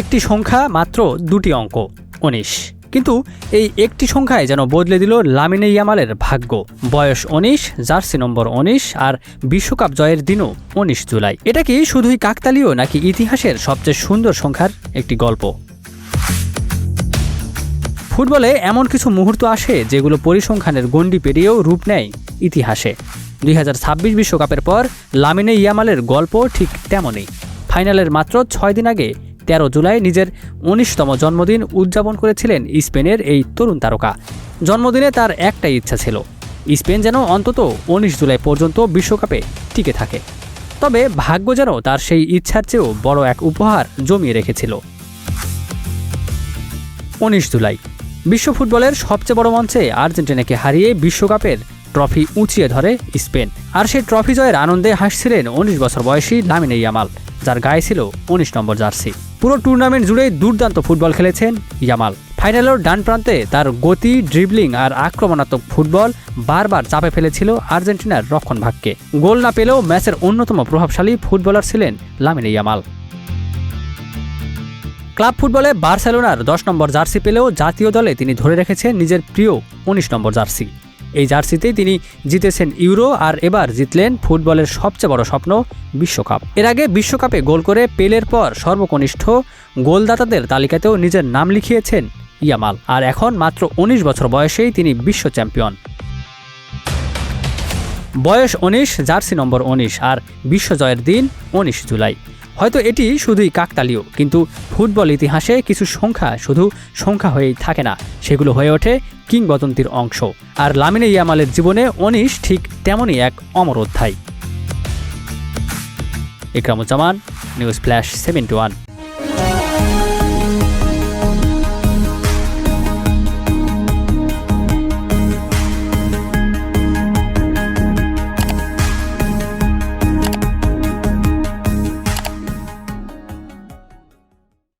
একটি সংখ্যা মাত্র দুটি অঙ্ক ১৯। কিন্তু এই একটি সংখ্যায় যেন বদলে দিল লামিনে ইয়ামালের ভাগ্য। বয়স ১৯, জার্সি নম্বর ১৯ আর বিশ্বকাপ জয়ের দিনও ১৯ জুলাই। এটা কি শুধুই কাকতালীয় নাকি ইতিহাসের সবচেয়ে সুন্দর সংখ্যার একটি গল্প? ফুটবলে এমন কিছু মুহূর্ত আসে যেগুলো পরিসংখ্যানের গণ্ডি পেরিয়েও রূপ নেয় ইতিহাসে। ২০২৬ বিশ্বকাপের পর লামিনে ইয়ামালের গল্প ঠিক তেমনই। ফাইনালের মাত্র ৬ দিন আগে ১৩ জুলাই নিজের ১৯তম জন্মদিন উদযাপন করেছিলেন স্পেনের এই তরুণ তারকা। জন্মদিনে তার একটাই ইচ্ছা ছিল, স্পেন যেন অন্তত ১৯ জুলাই পর্যন্ত বিশ্বকাপে টিকে থাকে। তবে ভাগ্য যেন তার সেই ইচ্ছার চেয়েও বড় এক উপহার জমিয়ে রেখেছিল। ১৯ জুলাই বিশ্ব ফুটবলের সবচেয়ে বড় মঞ্চে আর্জেন্টিনাকে হারিয়ে বিশ্বকাপের ট্রফি উঁচিয়ে ধরে স্পেন। আর সেই ট্রফি জয়ের আনন্দে হাসছিলেন ১৯ বছর বয়সী লামিনে ইয়ামাল, যার গায়ে ছিল ১৯ নম্বর জার্সি। পুরো টুর্নামেন্ট জুড়ে দুর্দান্ত ফুটবল খেলেছেন ইয়ামাল। ফাইনালের ডান প্রান্তে তার গতি, ড্রিবলিং আর আক্রমণাত্মক ফুটবল বারবার চাপে ফেলেছিল আর্জেন্টিনার রক্ষণভাগকে। গোল না পেলেও ম্যাচের অন্যতম প্রভাবশালী ফুটবলার ছিলেন লামিনে ইয়ামাল। ক্লাব ফুটবলে বার্সেলোনার ১০ নম্বর জার্সি পেলেও জাতীয় দলে তিনি ধরে রেখেছেন নিজের প্রিয় ১৯ নম্বর জার্সি। এই জার্সিতেই তিনি জিতেছেন ইউরো আর এবার জিতলেন ফুটবলের সবচেয়ে বড় স্বপ্ন বিশ্বকাপ। এর আগে বিশ্বকাপে গোল করে পেলের পর সর্বকনিষ্ঠ গোলদাতাদের তালিকাতেও নিজের নাম লিখিয়েছেন ইয়ামাল। আর এখন মাত্র ১৯ বছর বয়সেই তিনি বিশ্ব চ্যাম্পিয়ন। বয়স ১৯, জার্সি নম্বর ১৯ আর বিশ্বজয়ের দিন ১৯ জুলাই। হয়তো এটি শুধুই কাকতালীয়, কিন্তু ফুটবল ইতিহাসে কিছু সংখ্যা শুধু সংখ্যা হয়েই থাকে না, সেগুলো হয়ে ওঠে কিংবদন্তির অংশ। আর লামিনে ইয়ামালের জীবনে ১৯ ঠিক তেমনই এক অমর অধ্যায়। Ikramuzzaman, news flash 71।